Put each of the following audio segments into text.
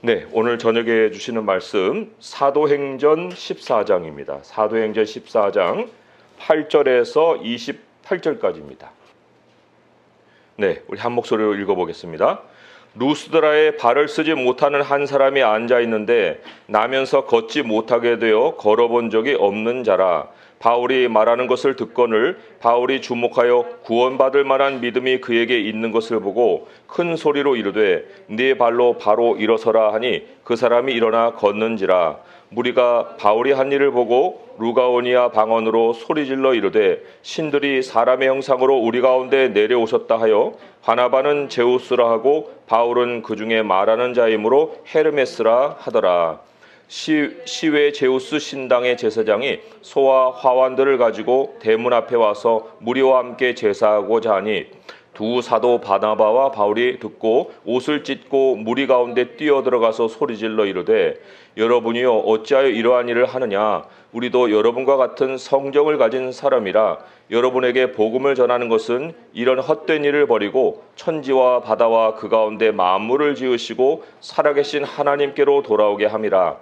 네, 오늘 저녁에 주시는 말씀 사도행전 14장입니다. 사도행전 14장 8절에서 28절까지입니다. 네, 우리 한 목소리로 읽어보겠습니다. 루스드라에 발을 쓰지 못하는 한 사람이 앉아 있는데 나면서 걷지 못하게 되어 걸어본 적이 없는 자라. 바울이 말하는 것을 듣거늘 바울이 주목하여 구원받을 만한 믿음이 그에게 있는 것을 보고 큰 소리로 이르되 네 발로 바로 일어서라 하니 그 사람이 일어나 걷는지라. 무리가 바울이 한 일을 보고 루가오니아 방언으로 소리질러 이르되 신들이 사람의 형상으로 우리 가운데 내려오셨다 하여 바나바는 제우스라 하고 바울은 그 중에 말하는 자이므로 헤르메스라 하더라. 시외 제우스 신당의 제사장이 소와 화환들을 가지고 대문 앞에 와서 무리와 함께 제사하고자 하니 두 사도 바나바와 바울이 듣고 옷을 찢고 무리 가운데 뛰어들어가서 소리질러 이르되 여러분이여 어찌하여 이러한 일을 하느냐. 우리도 여러분과 같은 성정을 가진 사람이라. 여러분에게 복음을 전하는 것은 이런 헛된 일을 버리고 천지와 바다와 그 가운데 만물을 지으시고 살아계신 하나님께로 돌아오게 함이라.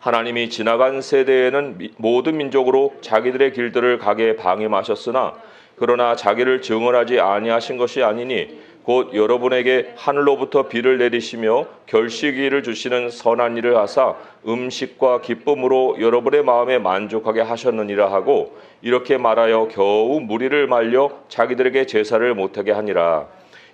하나님이 지나간 세대에는 모든 민족으로 자기들의 길들을 가게 방임하셨으나 그러나 자기를 증언하지 아니하신 것이 아니니 곧 여러분에게 하늘로부터 비를 내리시며 결실기를 주시는 선한 일을 하사 음식과 기쁨으로 여러분의 마음에 만족하게 하셨느니라 하고 이렇게 말하여 겨우 무리를 말려 자기들에게 제사를 못하게 하니라.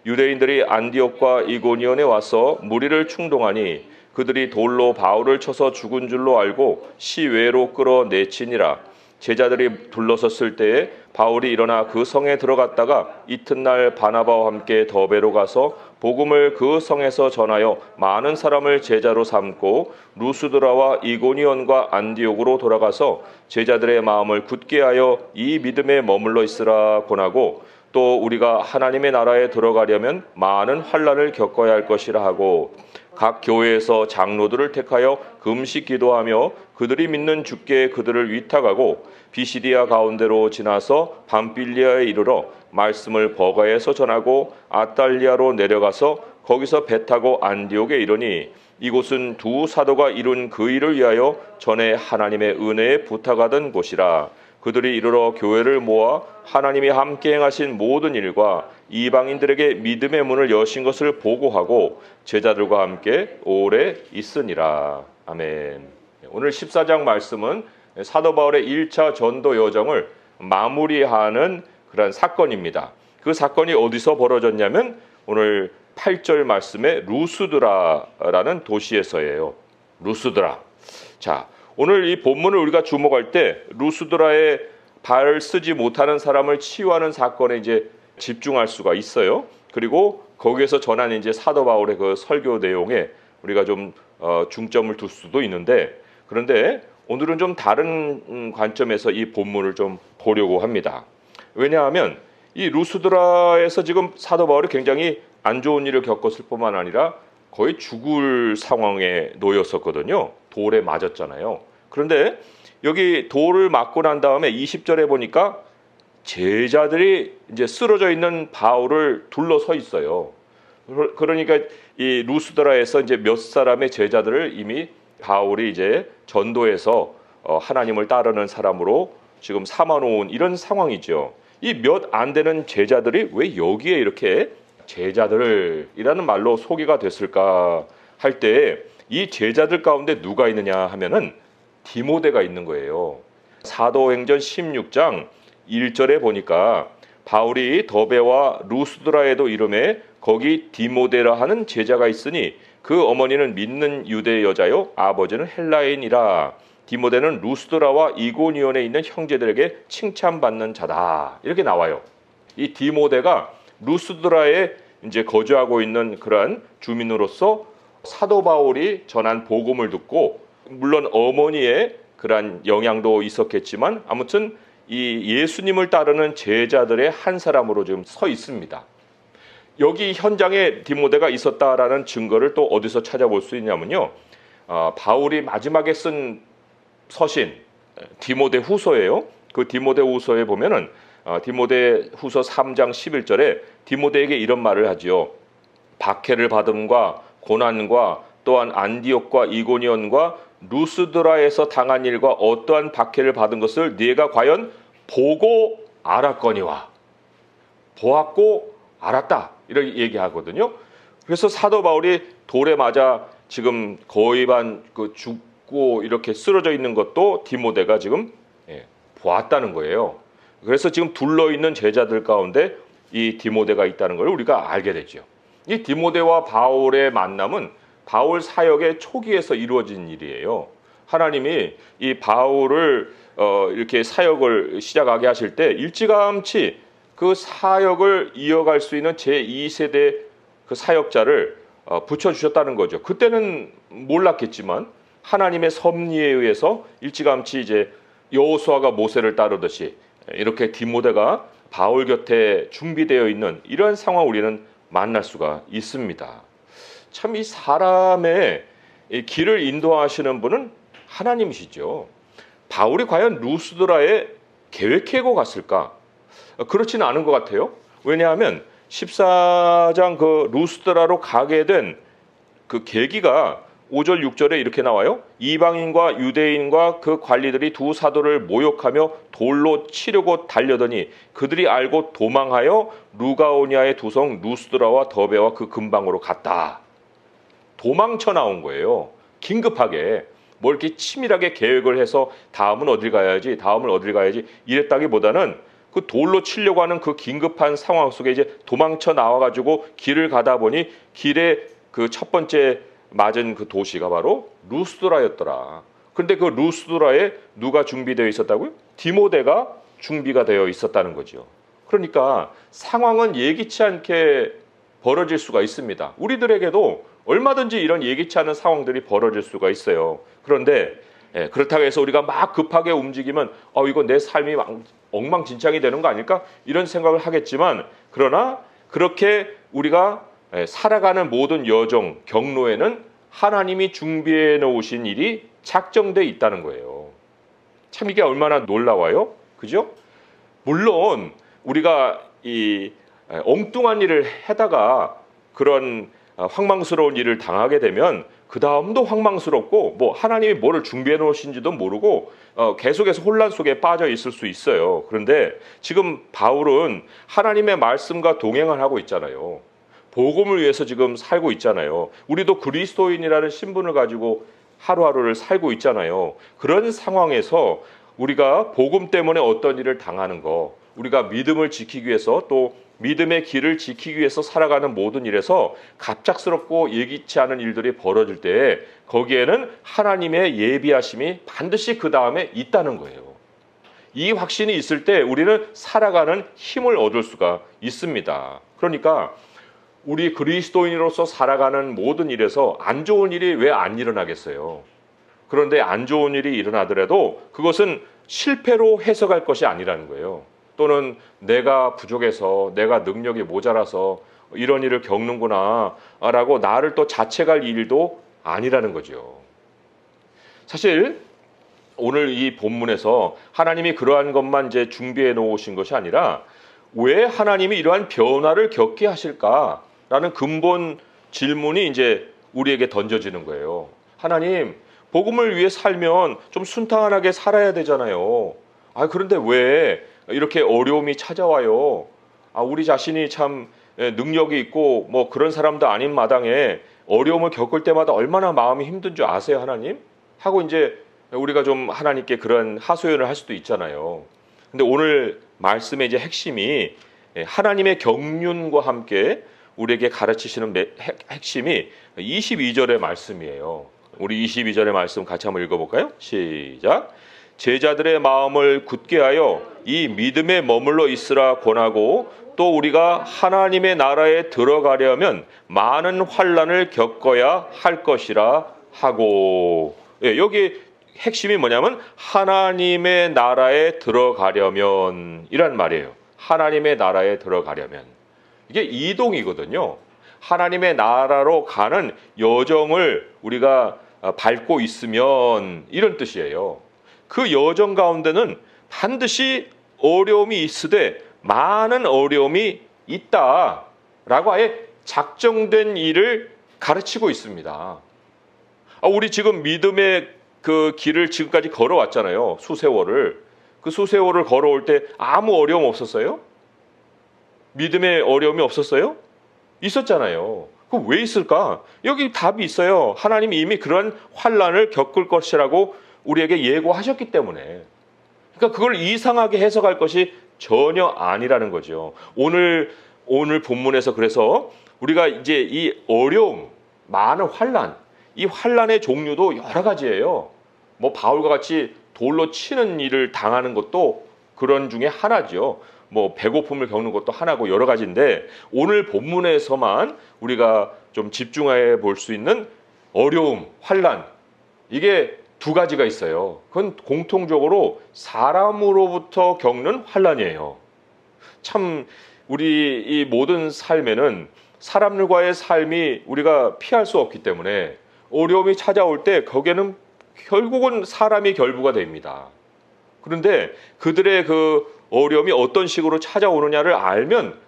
유대인들이 안디옥과 이고니온에 와서 무리를 충동하니 그들이 돌로 바울을 쳐서 죽은 줄로 알고 시외로 끌어내치니라. 제자들이 둘러섰을 때에 바울이 일어나 그 성에 들어갔다가 이튿날 바나바와 함께 더베로 가서 복음을 그 성에서 전하여 많은 사람을 제자로 삼고 루스드라와 이고니온과 안디옥으로 돌아가서 제자들의 마음을 굳게 하여 이 믿음에 머물러 있으라 권하고 또 우리가 하나님의 나라에 들어가려면 많은 환난을 겪어야 할 것이라 하고 각 교회에서 장로들을 택하여 금식 기도하며 그들이 믿는 주께 그들을 위탁하고 비시디아 가운데로 지나서 밤빌리아에 이르러 말씀을 버가에서 전하고 아탈리아로 내려가서 거기서 배 타고 안디옥에 이르니 이곳은 두 사도가 이룬 그 일을 위하여 전에 하나님의 은혜에 부탁하던 곳이라. 그들이 이르러 교회를 모아 하나님이 함께 행하신 모든 일과 이방인들에게 믿음의 문을 여신 것을 보고하고 제자들과 함께 오래 있으니라. 아멘. 오늘 14장 말씀은 사도 바울의 1차 전도 여정을 마무리하는 그런 사건입니다. 그 사건이 어디서 벌어졌냐면 오늘 8절 말씀에 루스드라라는 도시에서예요. 루스드라. 자, 오늘 이 본문을 우리가 주목할 때 루스드라에 발을 쓰지 못하는 사람을 치유하는 사건에 이제 집중할 수가 있어요. 그리고 거기에서 전한 이제 사도 바울의 그 설교 내용에 우리가 좀 중점을 둘 수도 있는데, 그런데 오늘은 좀 다른 관점에서 이 본문을 좀 보려고 합니다. 왜냐하면 이 루스드라에서 지금 사도 바울이 굉장히 안 좋은 일을 겪었을 뿐만 아니라 거의 죽을 상황에 놓였었거든요. 돌에 맞았잖아요. 그런데 여기 돌을 맞고 난 다음에 20절에 보니까 제자들이 이제 쓰러져 있는 바울을 둘러서 있어요. 그러니까 이 루스드라에서 이제 몇 사람의 제자들을 이미 바울이 이제 전도해서 하나님을 따르는 사람으로 지금 삼아놓은 이런 상황이죠. 이 몇 안 되는 제자들이 왜 여기에 이렇게 제자들이라는 말로 소개가 됐을까 할 때 이 제자들 가운데 누가 있느냐 하면은 디모데가 있는 거예요. 사도행전 16장 1절에 보니까 바울이 더베와 루스드라에도 이름에 거기 디모데라 하는 제자가 있으니 그 어머니는 믿는 유대 여자요 아버지는 헬라인이라. 디모데는 루스드라와 이고니온에 있는 형제들에게 칭찬받는 자다. 이렇게 나와요. 이 디모데가 루스드라에 이제 거주하고 있는 그러한 주민으로서 사도 바울이 전한 복음을 듣고, 물론 어머니의 그러한 영향도 있었겠지만 아무튼 이 예수님을 따르는 제자들의 한 사람으로 지금 서 있습니다. 여기 현장에 디모데가 있었다라는 증거를 또 어디서 찾아볼 수 있냐면요. 바울이 마지막에 쓴 서신 디모데 후서예요. 그 디모데 후서에 보면은 디모데 후서 3장 11절에 디모데에게 이런 말을 하지요. 박해를 받음과 고난과 또 또한 안디옥과 이고니온과 루스드라에서 당한 일과 어떠한 박해를 받은 것을 네가 과연 보고 알았거니와. 보았고 알았다 이렇게 얘기하거든요. 그래서 사도 바울이 돌에 맞아 지금 거의 반 죽고 이렇게 쓰러져 있는 것도 디모데가 지금 보았다는 거예요. 그래서 지금 둘러 있는 제자들 가운데 이 디모데가 있다는 걸 우리가 알게 되죠. 이 디모데와 바울의 만남은 바울 사역의 초기에서 이루어진 일이에요. 하나님이 이 바울을 이렇게 사역을 시작하게 하실 때 일찌감치 그 사역을 이어갈 수 있는 제2세대 그 사역자를 붙여주셨다는 거죠. 그때는 몰랐겠지만 하나님의 섭리에 의해서 일찌감치 이제 여호수아가 모세를 따르듯이 이렇게 디모데가 바울 곁에 준비되어 있는 이러한 상황 우리는 만날 수가 있습니다. 참 이 사람의 길을 인도하시는 분은 하나님이시죠. 바울이 과연 루스드라에 계획하고 갔을까? 그렇지는 않은 것 같아요. 왜냐하면 14장 그 루스드라로 가게 된 그 계기가 5절 6절에 이렇게 나와요. 이방인과 유대인과 그 관리들이 두 사도를 모욕하며 돌로 치려고 달려더니 그들이 알고 도망하여 루가오니아의 두 성 루스드라와 더베와 그 근방으로 갔다. 도망쳐 나온 거예요. 긴급하게 뭐 이렇게 치밀하게 계획을 해서 다음은 어딜 가야지 이랬다기보다는 그 돌로 치려고 하는 그 긴급한 상황 속에 이제 도망쳐 나와가지고 길을 가다 보니 길에 그 첫 번째 맞은 그 도시가 바로 루스드라였더라. 그런데 그 루스드라에 누가 준비되어 있었다고요? 디모데가 준비가 되어 있었다는 거죠. 그러니까 상황은 예기치 않게 벌어질 수가 있습니다. 우리들에게도 얼마든지 이런 예기치 않은 상황들이 벌어질 수가 있어요. 그런데 그렇다고 해서 우리가 막 급하게 움직이면 이거 내 삶이 엉망진창이 되는 거 아닐까? 이런 생각을 하겠지만 그러나 그렇게 우리가 살아가는 모든 여정, 경로에는 하나님이 준비해 놓으신 일이 작정돼 있다는 거예요. 참 이게 얼마나 놀라워요. 그죠? 물론 우리가 이 엉뚱한 일을 하다가 그런 황망스러운 일을 당하게 되면 그 다음도 황망스럽고 뭐 하나님이 뭐를 준비해 놓으신지도 모르고 계속해서 혼란 속에 빠져 있을 수 있어요. 그런데 지금 바울은 하나님의 말씀과 동행을 하고 있잖아요. 복음을 위해서 지금 살고 있잖아요. 우리도 그리스도인이라는 신분을 가지고 하루하루를 살고 있잖아요. 그런 상황에서 우리가 복음 때문에 어떤 일을 당하는 거, 우리가 믿음을 지키기 위해서 또 믿음의 길을 지키기 위해서 살아가는 모든 일에서 갑작스럽고 예기치 않은 일들이 벌어질 때 거기에는 하나님의 예비하심이 반드시 그 다음에 있다는 거예요. 이 확신이 있을 때 우리는 살아가는 힘을 얻을 수가 있습니다. 그러니까 우리 그리스도인으로서 살아가는 모든 일에서 안 좋은 일이 왜 안 일어나겠어요? 그런데 안 좋은 일이 일어나더라도 그것은 실패로 해석할 것이 아니라는 거예요. 또는 내가 부족해서 내가 능력이 모자라서 이런 일을 겪는구나 라고 나를 또 자책할 일도 아니라는 거죠. 사실 오늘 이 본문에서 하나님이 그러한 것만 이제 준비해 놓으신 것이 아니라 왜 하나님이 이러한 변화를 겪게 하실까라는 근본 질문이 이제 우리에게 던져지는 거예요. 하나님, 복음을 위해 살면 좀 순탄하게 살아야 되잖아요. 그런데 왜 이렇게 어려움이 찾아와요? 우리 자신이 참 능력이 있고 뭐 그런 사람도 아닌 마당에 어려움을 겪을 때마다 얼마나 마음이 힘든 줄 아세요, 하나님? 하고 이제 우리가 좀 하나님께 그런 하소연을 할 수도 있잖아요. 근데 오늘 말씀의 이제 핵심이 하나님의 경륜과 함께 우리에게 가르치시는 핵심이 22절의 말씀이에요. 우리 22절의 말씀 같이 한번 읽어볼까요? 시작. 제자들의 마음을 굳게 하여 이 믿음에 머물러 있으라 권하고 또 우리가 하나님의 나라에 들어가려면 많은 환난을 겪어야 할 것이라 하고, 여기 핵심이 뭐냐면 하나님의 나라에 들어가려면 이란 말이에요. 하나님의 나라에 들어가려면 이게 이동이거든요. 하나님의 나라로 가는 여정을 우리가 밟고 있으면 이런 뜻이에요. 그 여정 가운데는 반드시 어려움이 있으되 많은 어려움이 있다라고 아예 작정된 일을 가르치고 있습니다. 우리 지금 믿음의 그 길을 지금까지 걸어왔잖아요. 수세월을. 그 수세월을 걸어올 때 아무 어려움 없었어요? 믿음의 어려움이 없었어요? 있었잖아요. 그럼 왜 있을까? 여기 답이 있어요. 하나님이 이미 그런 환난을 겪을 것이라고 우리에게 예고하셨기 때문에. 그러니까 그걸 이상하게 해석할 것이 전혀 아니라는 거죠. 오늘 본문에서 그래서 우리가 이제 이 어려움, 많은 환난, 이 환난의 종류도 여러 가지예요. 뭐 바울과 같이 돌로 치는 일을 당하는 것도 그런 중에 하나죠. 뭐 배고픔을 겪는 것도 하나고 여러 가지인데 오늘 본문에서만 우리가 좀 집중해 볼 수 있는 어려움, 환난, 이게 두 가지가 있어요. 그건 공통적으로 사람으로부터 겪는 환난이에요. 참 우리 이 모든 삶에는 사람들과의 삶이 우리가 피할 수 없기 때문에 어려움이 찾아올 때 거기에는 결국은 사람이 결부가 됩니다. 그런데 그들의 그 어려움이 어떤 식으로 찾아오느냐를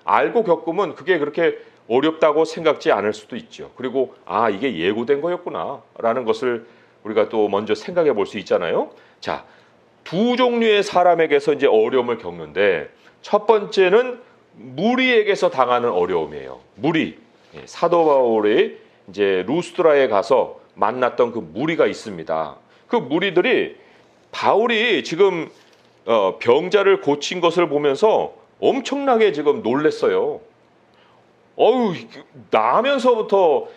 알고 겪으면 그게 그렇게 어렵다고 생각지 않을 수도 있죠. 그리고 이게 예고된 거였구나 라는 것을 우리가 또 먼저 생각해 볼 수 있잖아요. 자, 두 종류의 사람에게서 이제 어려움을 겪는데 첫 번째는 무리에게서 당하는 어려움이에요. 무리. 사도 바울이 이제 루스드라에 가서 만났던 그 무리가 있습니다. 그 무리들이 바울이 지금 병자를 고친 것을 보면서 엄청나게 지금 놀랬어요. 나면서부터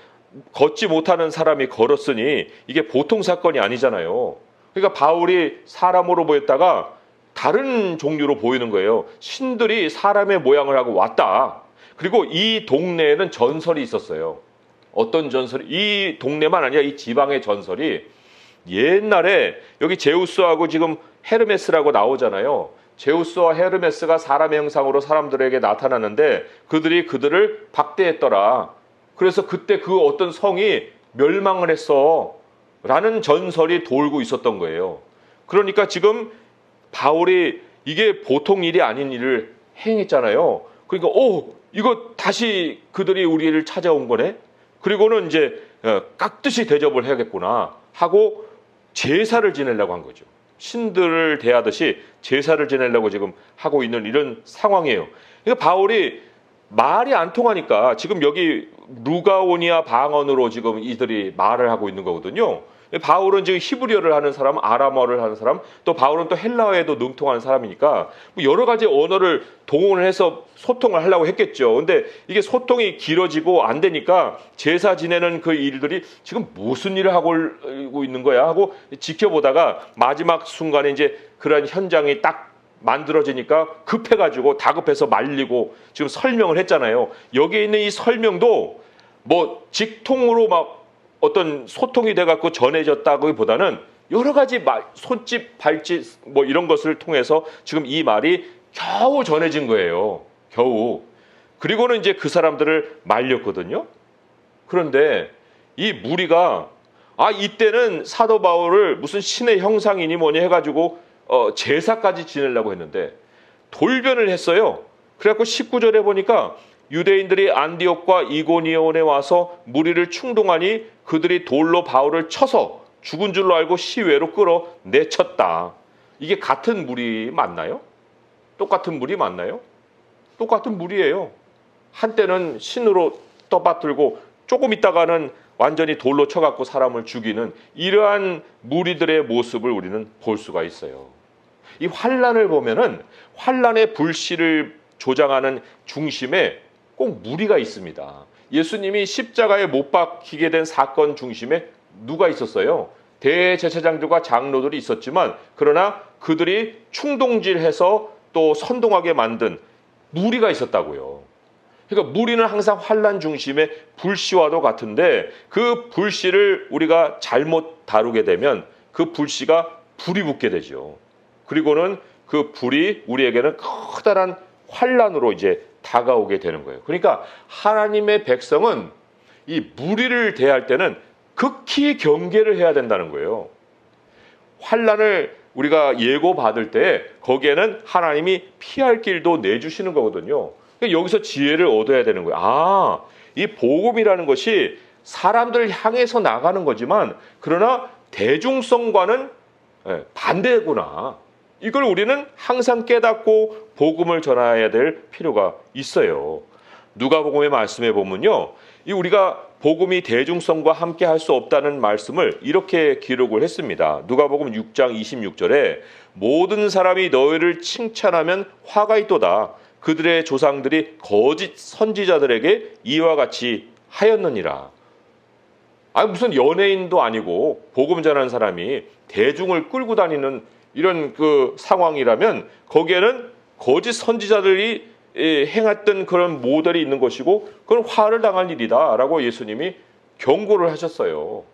걷지 못하는 사람이 걸었으니 이게 보통 사건이 아니잖아요. 그러니까 바울이 사람으로 보였다가 다른 종류로 보이는 거예요. 신들이 사람의 모양을 하고 왔다. 그리고 이 동네에는 전설이 있었어요. 어떤 전설이? 이 동네만 아니라 이 지방의 전설이 옛날에 여기 제우스하고 지금 헤르메스라고 나오잖아요. 제우스와 헤르메스가 사람의 형상으로 사람들에게 나타났는데 그들을 박대했더라. 그래서 그때 그 어떤 성이 멸망을 했어 라는 전설이 돌고 있었던 거예요. 그러니까 지금 바울이 이게 보통 일이 아닌 일을 행했잖아요. 그러니까 이거 다시 그들이 우리를 찾아온 거네. 그리고는 이제 깍듯이 대접을 해야겠구나 하고 제사를 지내려고 한 거죠. 신들을 대하듯이 제사를 지내려고 지금 하고 있는 이런 상황이에요. 그러니까 바울이 말이 안 통하니까 지금 여기 루가오니아 방언으로 지금 이들이 말을 하고 있는 거거든요. 바울은 지금 히브리어를 하는 사람, 아람어를 하는 사람, 또 바울은 또 헬라어에도 능통하는 사람이니까 여러 가지 언어를 동원을 해서 소통을 하려고 했겠죠. 근데 이게 소통이 길어지고 안 되니까 제사 지내는 그 일들이 지금 무슨 일을 하고 있는 거야 하고 지켜보다가 마지막 순간에 이제 그런 현장이 딱 만들어지니까 급해가지고 다급해서 말리고 지금 설명을 했잖아요. 여기에 있는 이 설명도 뭐 직통으로 막 어떤 소통이 돼갖고 전해졌다기보다는 여러 가지 손짓, 발짓 뭐 이런 것을 통해서 지금 이 말이 겨우 전해진 거예요. 겨우. 그리고는 이제 그 사람들을 말렸거든요. 그런데 이 무리가 이때는 사도 바울을 무슨 신의 형상이니 뭐니 해가지고 제사까지 지내려고 했는데 돌변을 했어요. 그래갖고 19절에 보니까 유대인들이 안디옥과 이고니온에 와서 무리를 충동하니 그들이 돌로 바울을 쳐서 죽은 줄로 알고 시외로 끌어 내쳤다. 이게 같은 무리 맞나요? 똑같은 무리 맞나요? 똑같은 무리예요. 한때는 신으로 떠받들고 조금 있다가는 완전히 돌로 쳐갖고 사람을 죽이는 이러한 무리들의 모습을 우리는 볼 수가 있어요. 이 환란을 보면은 환란의 불씨를 조장하는 중심에 꼭 무리가 있습니다. 예수님이 십자가에 못 박히게 된 사건 중심에 누가 있었어요? 대제사장들과 장로들이 있었지만 그러나 그들이 충동질해서 또 선동하게 만든 무리가 있었다고요. 그러니까 무리는 항상 환란 중심의 불씨와도 같은데 그 불씨를 우리가 잘못 다루게 되면 그 불씨가 불이 붙게 되죠. 그리고는 그 불이 우리에게는 커다란 환란으로 이제 다가오게 되는 거예요. 그러니까 하나님의 백성은 이 무리를 대할 때는 극히 경계를 해야 된다는 거예요. 환란을 우리가 예고받을 때 거기에는 하나님이 피할 길도 내주시는 거거든요. 그러니까 여기서 지혜를 얻어야 되는 거예요. 이 복음이라는 것이 사람들을 향해서 나가는 거지만 그러나 대중성과는 반대구나. 이걸 우리는 항상 깨닫고 복음을 전해야 될 필요가 있어요. 누가복음의 말씀에 보면요, 이 우리가 복음이 대중성과 함께 할 수 없다는 말씀을 이렇게 기록을 했습니다. 누가복음 6장 26절에 모든 사람이 너희를 칭찬하면 화가 있도다. 그들의 조상들이 거짓 선지자들에게 이와 같이 하였느니라. 아니 무슨 연예인도 아니고 복음 전하는 사람이 대중을 끌고 다니는 이런 그 상황이라면 거기에는 거짓 선지자들이 행했던 그런 모델이 있는 것이고 그건 화를 당할 일이다 라고 예수님이 경고를 하셨어요.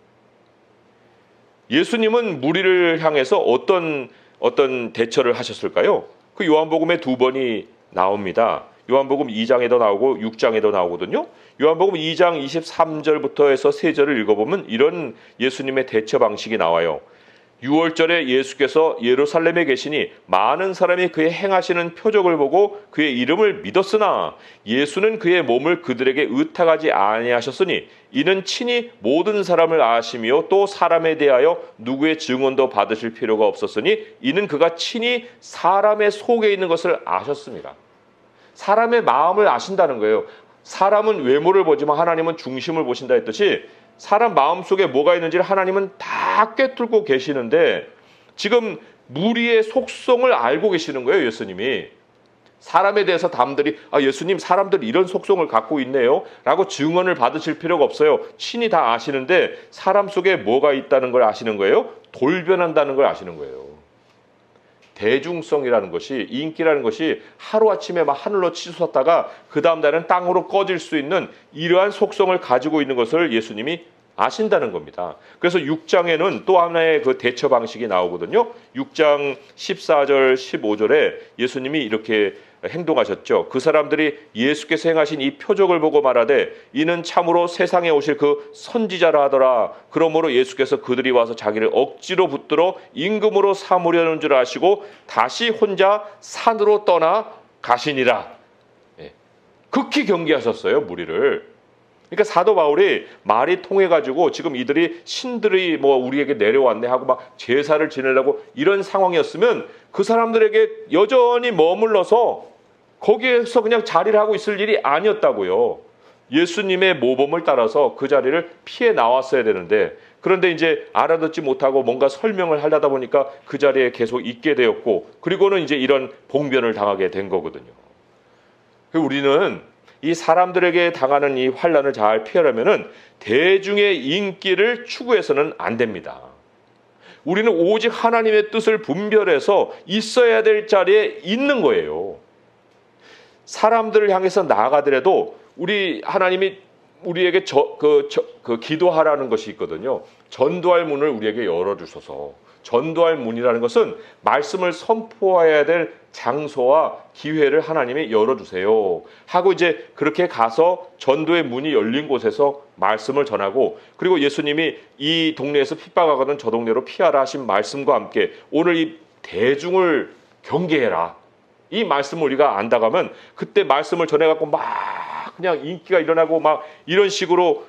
예수님은 무리를 향해서 어떤 대처를 하셨을까요? 그 요한복음에 2번이 나옵니다. 요한복음 2장에도 나오고 6장에도 나오거든요. 요한복음 2장 23절부터 해서 3절을 읽어보면 이런 예수님의 대처 방식이 나와요. 6월절에 예수께서 예루살렘에 계시니 많은 사람이 그의 행하시는 표적을 보고 그의 이름을 믿었으나 예수는 그의 몸을 그들에게 의탁하지 아니하셨으니 이는 친히 모든 사람을 아시며 또 사람에 대하여 누구의 증언도 받으실 필요가 없었으니 이는 그가 친히 사람의 속에 있는 것을 아셨습니다. 사람의 마음을 아신다는 거예요. 사람은 외모를 보지만 하나님은 중심을 보신다 했듯이 사람 마음속에 뭐가 있는지를 하나님은 다 꿰뚫고 계시는데 지금 무리의 속성을 알고 계시는 거예요. 예수님이. 사람에 대해서 남들이 예수님 사람들이 이런 속성을 갖고 있네요 라고 증언을 받으실 필요가 없어요. 친히 다 아시는데 사람 속에 뭐가 있다는 걸 아시는 거예요. 돌변한다는 걸 아시는 거예요. 대중성이라는 것이, 인기라는 것이 하루아침에 막 하늘로 치솟았다가 그 다음 날은 땅으로 꺼질 수 있는 이러한 속성을 가지고 있는 것을 예수님이 아신다는 겁니다. 그래서 6장에는 또 하나의 그 대처 방식이 나오거든요. 6장 14절 15절에 예수님이 이렇게 행동하셨죠. 그 사람들이 예수께서 행하신 이 표적을 보고 말하되 이는 참으로 세상에 오실 그 선지자라 하더라. 그러므로 예수께서 그들이 와서 자기를 억지로 붙들어 임금으로 삼으려는 줄 아시고 다시 혼자 산으로 떠나 가시니라. 극히 경계하셨어요, 무리를. 그러니까 사도 바울이 말이 통해가지고 지금 이들이 신들이 뭐 우리에게 내려왔네 하고 막 제사를 지내려고 이런 상황이었으면 그 사람들에게 여전히 머물러서 거기에서 그냥 자리를 하고 있을 일이 아니었다고요. 예수님의 모범을 따라서 그 자리를 피해 나왔어야 되는데 그런데 이제 알아듣지 못하고 뭔가 설명을 하려다 보니까 그 자리에 계속 있게 되었고 그리고는 이제 이런 봉변을 당하게 된 거거든요. 우리는 이 사람들에게 당하는 이 환난을 잘 피하려면은 대중의 인기를 추구해서는 안 됩니다. 우리는 오직 하나님의 뜻을 분별해서 있어야 될 자리에 있는 거예요. 사람들을 향해서 나아가더라도 우리 하나님이 우리에게 기도하라는 것이 있거든요. 전도할 문을 우리에게 열어주소서. 전도할 문이라는 것은 말씀을 선포해야 될 장소와 기회를 하나님이 열어주세요 하고 이제 그렇게 가서 전도의 문이 열린 곳에서 말씀을 전하고 그리고 예수님이 이 동네에서 핍박하거든 저 동네로 피하라 하신 말씀과 함께 오늘 이 대중을 경계해라 이 말씀을 우리가 안다가면 그때 말씀을 전해갖고 막 그냥 인기가 일어나고 막 이런 식으로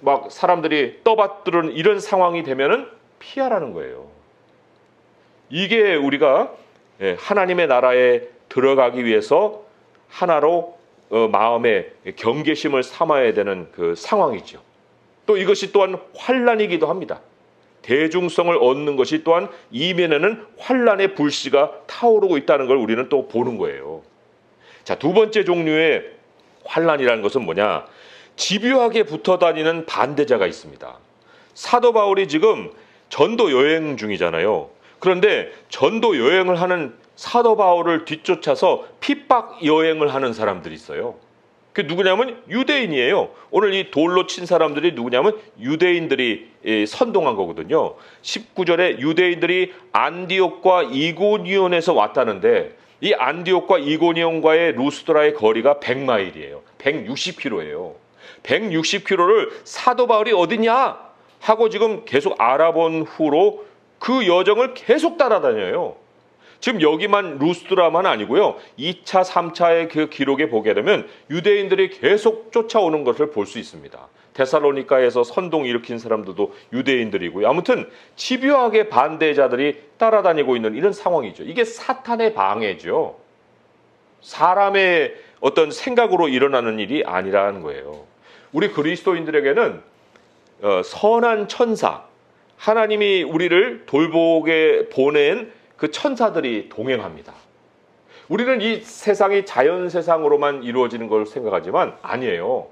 막 사람들이 떠받드는 이런 상황이 되면은 피하라는 거예요. 이게 우리가 하나님의 나라에 들어가기 위해서 하나로 마음의 경계심을 삼아야 되는 그 상황이죠. 또 이것이 또한 환난이기도 합니다. 대중성을 얻는 것이 또한 이면에는 환난의 불씨가 타오르고 있다는 걸 우리는 또 보는 거예요. 자, 두 번째 종류의 환난이라는 것은 뭐냐? 집요하게 붙어 다니는 반대자가 있습니다. 사도 바울이 지금 전도 여행 중이잖아요. 그런데 전도 여행을 하는 사도 바울을 뒤쫓아서 핍박 여행을 하는 사람들이 있어요. 그 누구냐면 유대인이에요. 오늘 이 돌로 친 사람들이 누구냐면 유대인들이 선동한 거거든요. 19절에 유대인들이 안디옥과 이고니온에서 왔다는데 이 안디옥과 이고니온과의 루스드라의 거리가 100마일이에요. 160km예요. 160km를 사도 바울이 어디냐 하고 지금 계속 알아본 후로 그 여정을 계속 따라다녀요. 지금 여기만 루스드라만 아니고요. 2차, 3차의 그 기록에 보게 되면 유대인들이 계속 쫓아오는 것을 볼 수 있습니다. 데살로니가에서 선동 일으킨 사람들도 유대인들이고요. 아무튼 집요하게 반대자들이 따라다니고 있는 이런 상황이죠. 이게 사탄의 방해죠. 사람의 어떤 생각으로 일어나는 일이 아니라는 거예요. 우리 그리스도인들에게는 선한 천사, 하나님이 우리를 돌보게 보낸 그 천사들이 동행합니다. 우리는 이 세상이 자연 세상으로만 이루어지는 걸 생각하지만 아니에요.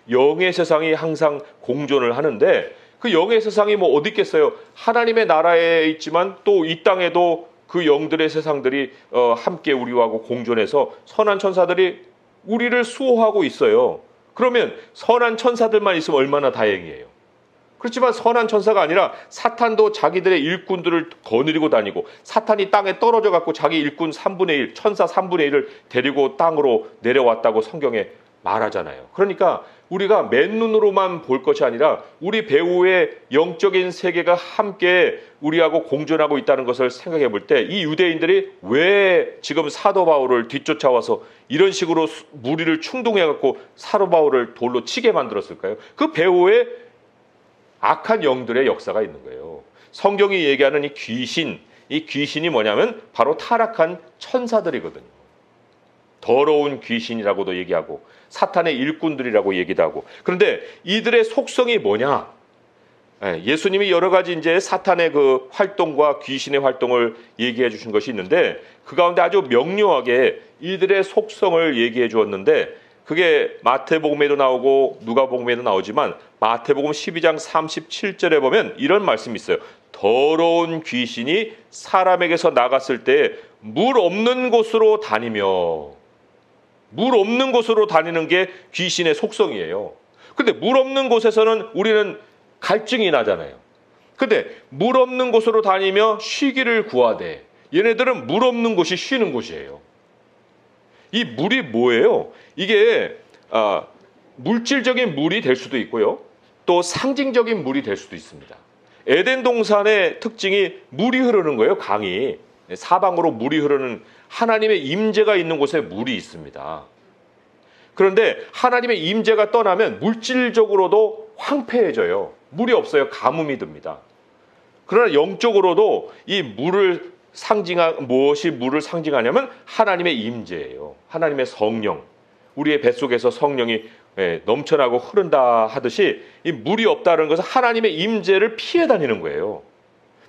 영의 세상이 항상 공존을 하는데 그 영의 세상이 뭐 어디 있겠어요? 하나님의 나라에 있지만 또 이 땅에도 그 영들의 세상들이 함께 우리하고 공존해서 선한 천사들이 우리를 수호하고 있어요. 그러면 선한 천사들만 있으면 얼마나 다행이에요. 그렇지만 선한 천사가 아니라 사탄도 자기들의 일꾼들을 거느리고 다니고 사탄이 땅에 떨어져 갖고 자기 일꾼 3분의 1, 천사 3분의 1을 데리고 땅으로 내려왔다고 성경에 말하잖아요. 그러니까 우리가 맨눈으로만 볼 것이 아니라 우리 배후의 영적인 세계가 함께 우리하고 공존하고 있다는 것을 생각해 볼 때 이 유대인들이 왜 지금 사도 바울을 뒤쫓아와서 이런 식으로 무리를 충동해 갖고 사도 바울을 돌로 치게 만들었을까요? 그 배후에 악한 영들의 역사가 있는 거예요. 성경이 얘기하는 이 귀신이 뭐냐면 바로 타락한 천사들이거든요. 더러운 귀신이라고도 얘기하고 사탄의 일꾼들이라고 얘기도 하고. 그런데 이들의 속성이 뭐냐? 예수님이 여러 가지 이제 사탄의 그 활동과 귀신의 활동을 얘기해 주신 것이 있는데 그 가운데 아주 명료하게 이들의 속성을 얘기해 주었는데 그게 마태복음에도 나오고 누가복음에도 나오지만 마태복음 12장 37절에 보면 이런 말씀이 있어요. 더러운 귀신이 사람에게서 나갔을 때 물 없는 곳으로 다니며, 물 없는 곳으로 다니는 게 귀신의 속성이에요. 근데 물 없는 곳에서는 우리는 갈증이 나잖아요. 근데 물 없는 곳으로 다니며 쉬기를 구하되, 얘네들은 물 없는 곳이 쉬는 곳이에요. 이 물이 뭐예요? 이게 물질적인 물이 될 수도 있고요. 또 상징적인 물이 될 수도 있습니다. 에덴 동산의 특징이 물이 흐르는 거예요. 강이. 사방으로 물이 흐르는 하나님의 임재가 있는 곳에 물이 있습니다. 그런데 하나님의 임재가 떠나면 물질적으로도 황폐해져요. 물이 없어요. 가뭄이 듭니다. 그러나 영적으로도 이 물을 무엇이 물을 상징하냐면 하나님의 임재예요. 하나님의 성령. 우리의 뱃속에서 성령이 넘쳐나고 흐른다 하듯이 이 물이 없다는 것은 하나님의 임재를 피해 다니는 거예요.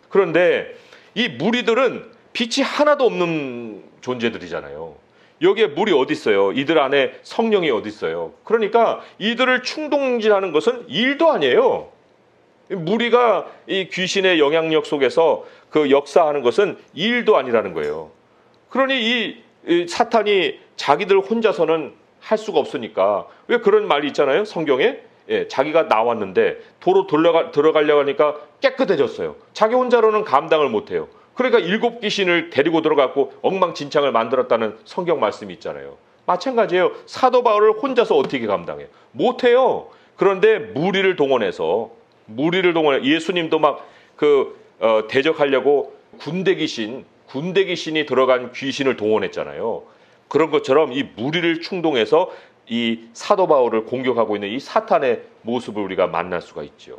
그런데 이 무리들은 빛이 하나도 없는 존재들이잖아요. 여기에 물이 어디 있어요? 이들 안에 성령이 어디 있어요? 그러니까 이들을 충동질하는 것은 일도 아니에요. 무리가 이 귀신의 영향력 속에서 그 역사하는 것은 일도 아니라는 거예요. 그러니 이 사탄이 자기들 혼자서는 할 수가 없으니까 왜 그런 말이 있잖아요. 성경에 자기가 나왔는데 도로 들어가려고 하니까 깨끗해졌어요. 자기 혼자로는 감당을 못해요. 그러니까 7 귀신을 데리고 들어갔고 엉망진창을 만들었다는 성경 말씀이 있잖아요. 마찬가지예요. 사도 바울을 혼자서 어떻게 감당해요? 못해요. 그런데 무리를 동원해서 예수님도 막 대적하려고 군대 귀신이 들어간 귀신을 동원했잖아요. 그런 것처럼 이 무리를 충동해서 이 사도 바울을 공격하고 있는 이 사탄의 모습을 우리가 만날 수가 있죠.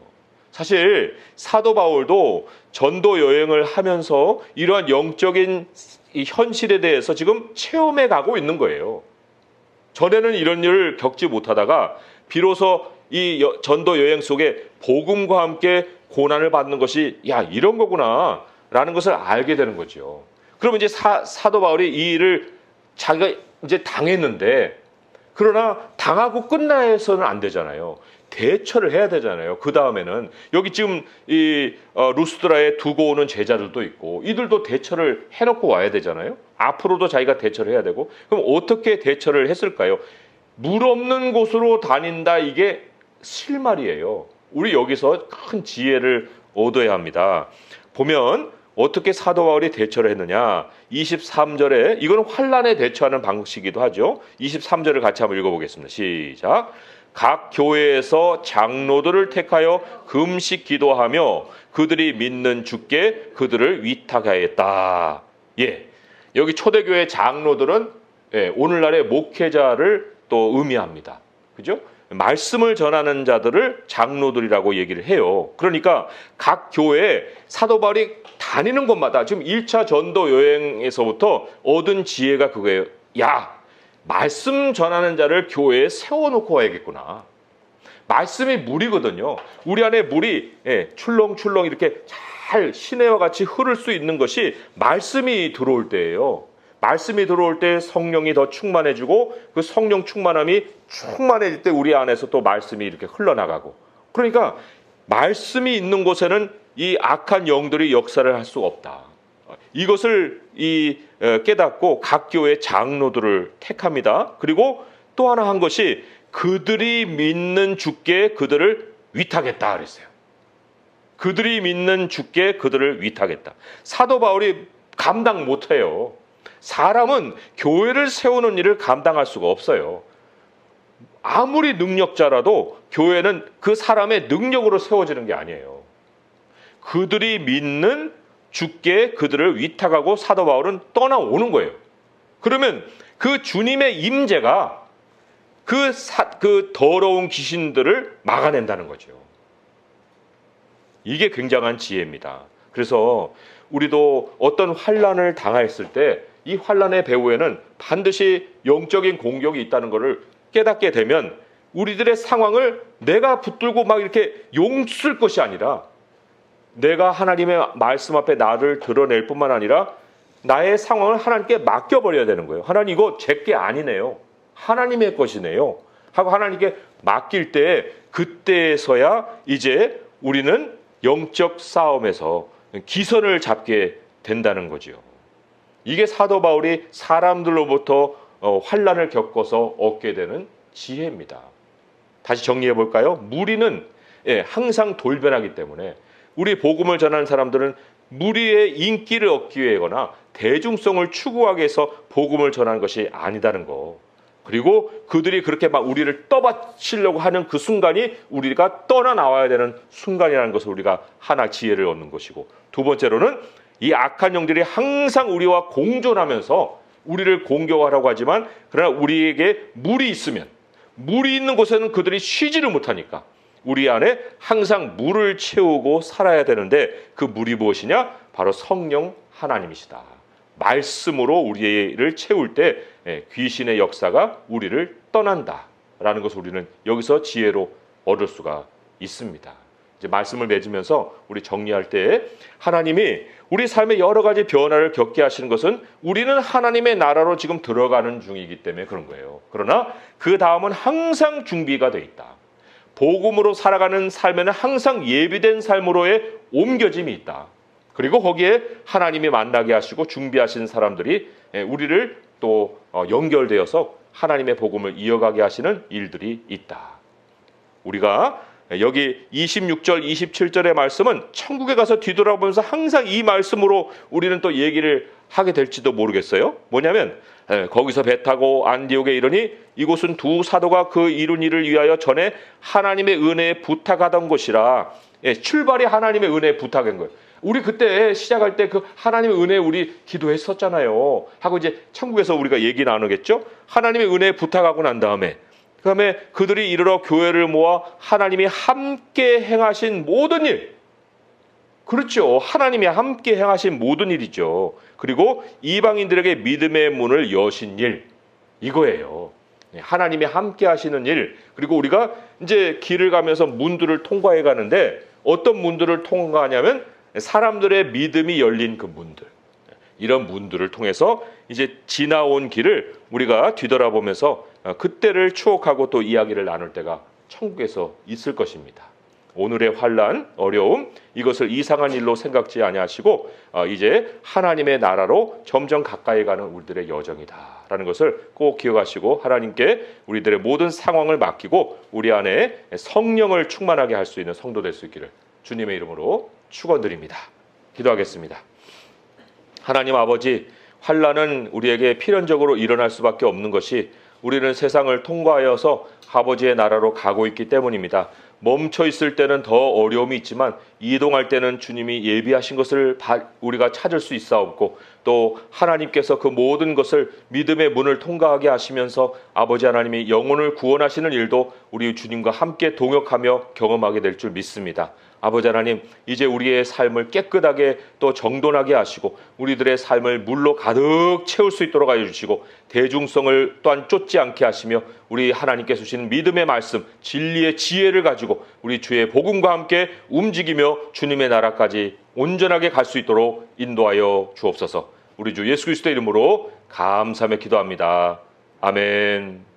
사실 사도 바울도 전도 여행을 하면서 이러한 영적인 이 현실에 대해서 지금 체험해 가고 있는 거예요. 전에는 이런 일을 겪지 못하다가 비로소 이 전도 여행 속에 복음과 함께 고난을 받는 것이 이런 거구나 라는 것을 알게 되는 거죠. 그러면 이제 사도 바울이 이 일을 자기가 이제 당했는데, 그러나 당하고 끝나서는 안 되잖아요. 대처를 해야 되잖아요. 그 다음에는 여기 지금 이 루스드라에 두고 오는 제자들도 있고 이들도 대처를 해놓고 와야 되잖아요. 앞으로도 자기가 대처를 해야 되고. 그럼 어떻게 대처를 했을까요? 물 없는 곳으로 다닌다, 이게 실말이에요. 우리 여기서 큰 지혜를 얻어야 합니다. 보면 어떻게 사도 바울이 대처를 했느냐. 23절에 이거는 환난에 대처하는 방식이기도 하죠. 23절을 같이 한번 읽어보겠습니다. 시작. 각 교회에서 장로들을 택하여 금식 기도하며 그들이 믿는 주께 그들을 위탁하였다. 여기 초대교회 장로들은 오늘날의 목회자를 또 의미합니다. 그죠? 말씀을 전하는 자들을 장로들이라고 얘기를 해요. 그러니까 각 교회에 사도 바울이 다니는 곳마다 지금 1차 전도 여행에서부터 얻은 지혜가 그거예요. 야, 말씀 전하는 자를 교회에 세워놓고 와야겠구나. 말씀이 물이거든요. 우리 안에 물이 출렁출렁 이렇게 잘 시내와 같이 흐를 수 있는 것이 말씀이 들어올 때예요. 말씀이 들어올 때 성령이 더 충만해지고 그 성령 충만함이 충만해질 때 우리 안에서 또 말씀이 이렇게 흘러나가고, 그러니까 말씀이 있는 곳에는 이 악한 영들이 역사를 할 수가 없다. 이것을 깨닫고 각 교회 장로들을 택합니다. 그리고 또 하나 한 것이 그들이 믿는 주께 그들을 위탁했다 그랬어요. 그들이 믿는 주께 그들을 위탁했다. 사도 바울이 감당 못해요. 사람은 교회를 세우는 일을 감당할 수가 없어요. 아무리 능력자라도 교회는 그 사람의 능력으로 세워지는 게 아니에요. 그들이 믿는 주께 그들을 위탁하고 사도 바울은 떠나오는 거예요. 그러면 그 주님의 임재가 그 더러운 귀신들을 막아낸다는 거죠. 이게 굉장한 지혜입니다. 그래서 우리도 어떤 환난을 당했을 때 이 환난의 배후에는 반드시 영적인 공격이 있다는 것을 깨닫게 되면 우리들의 상황을 내가 붙들고 막 이렇게 용쓸 것이 아니라 내가 하나님의 말씀 앞에 나를 드러낼 뿐만 아니라 나의 상황을 하나님께 맡겨버려야 되는 거예요. 하나님 이거 제게 아니네요. 하나님의 것이네요. 하고 하나님께 맡길 때 그때에서야 이제 우리는 영적 싸움에서 기선을 잡게 된다는 거죠. 이게 사도 바울이 사람들로부터 환난을 겪어서 얻게 되는 지혜입니다. 다시 정리해 볼까요? 무리는 항상 돌변하기 때문에 우리 복음을 전하는 사람들은 무리의 인기를 얻기 위해거나 대중성을 추구하기 위해서 복음을 전하는 것이 아니다는 거. 그리고 그들이 그렇게 막 우리를 떠받치려고 하는 그 순간이 우리가 떠나나와야 되는 순간이라는 것을 우리가 하나 지혜를 얻는 것이고, 두 번째로는 이 악한 영들이 항상 우리와 공존하면서 우리를 공격하려고 하지만 그러나 우리에게 물이 있으면, 물이 있는 곳에는 그들이 쉬지를 못하니까 우리 안에 항상 물을 채우고 살아야 되는데 그 물이 무엇이냐? 바로 성령 하나님이시다. 말씀으로 우리를 채울 때 귀신의 역사가 우리를 떠난다라는 것을 우리는 여기서 지혜로 얻을 수가 있습니다. 이제 말씀을 맺으면서 우리 정리할 때 하나님이 우리 삶에 여러 가지 변화를 겪게 하시는 것은 우리는 하나님의 나라로 지금 들어가는 중이기 때문에 그런 거예요. 그러나 그 다음은 항상 준비가 돼 있다. 복음으로 살아가는 삶에는 항상 예비된 삶으로의 옮겨짐이 있다. 그리고 거기에 하나님이 만나게 하시고 준비하신 사람들이 우리를 또 연결되어서 하나님의 복음을 이어가게 하시는 일들이 있다. 우리가 여기 26절, 27절의 말씀은 천국에 가서 뒤돌아보면서 항상 이 말씀으로 우리는 또 얘기를 하게 될지도 모르겠어요. 뭐냐면 거기서 배 타고 안디옥에 이르니 이곳은 두 사도가 그 이룬 일을 위하여 전에 하나님의 은혜에 부탁하던 곳이라. 출발이 하나님의 은혜에 부탁한 거예요. 우리 그때 시작할 때 그 하나님의 은혜에 우리 기도했었잖아요. 하고 이제 천국에서 우리가 얘기 나누겠죠. 하나님의 은혜에 부탁하고 난 다음에 그다음에 그들이 이르러 교회를 모아 하나님이 함께 행하신 모든 일, 그렇죠. 하나님이 함께 행하신 모든 일이죠. 그리고 이방인들에게 믿음의 문을 여신 일, 이거예요. 하나님이 함께 하시는 일. 그리고 우리가 이제 길을 가면서 문들을 통과해 가는데 어떤 문들을 통과하냐면 사람들의 믿음이 열린 그 문들, 이런 문들을 통해서 이제 지나온 길을 우리가 뒤돌아보면서 그때를 추억하고 또 이야기를 나눌 때가 천국에서 있을 것입니다. 오늘의 환난, 어려움, 이것을 이상한 일로 생각지 아니하시고 이제 하나님의 나라로 점점 가까이 가는 우리들의 여정이다라는 것을 꼭 기억하시고 하나님께 우리들의 모든 상황을 맡기고 우리 안에 성령을 충만하게 할 수 있는 성도 될 수 있기를 주님의 이름으로 축원드립니다. 기도하겠습니다. 하나님 아버지, 환난은 우리에게 필연적으로 일어날 수밖에 없는 것이 우리는 세상을 통과하여서 아버지의 나라로 가고 있기 때문입니다. 멈춰 있을 때는 더 어려움이 있지만 이동할 때는 주님이 예비하신 것을 우리가 찾을 수 있사옵고, 또 하나님께서 그 모든 것을 믿음의 문을 통과하게 하시면서 아버지 하나님이 영혼을 구원하시는 일도 우리 주님과 함께 동역하며 경험하게 될 줄 믿습니다. 아버지 하나님, 이제 우리의 삶을 깨끗하게 또 정돈하게 하시고 우리들의 삶을 물로 가득 채울 수 있도록 하여 주시고, 대중성을 또한 쫓지 않게 하시며 우리 하나님께서 주신 믿음의 말씀, 진리의 지혜를 가지고 우리 주의 복음과 함께 움직이며 주님의 나라까지 온전하게 갈 수 있도록 인도하여 주옵소서. 우리 주 예수 그리스도의 이름으로 감사하며 기도합니다. 아멘.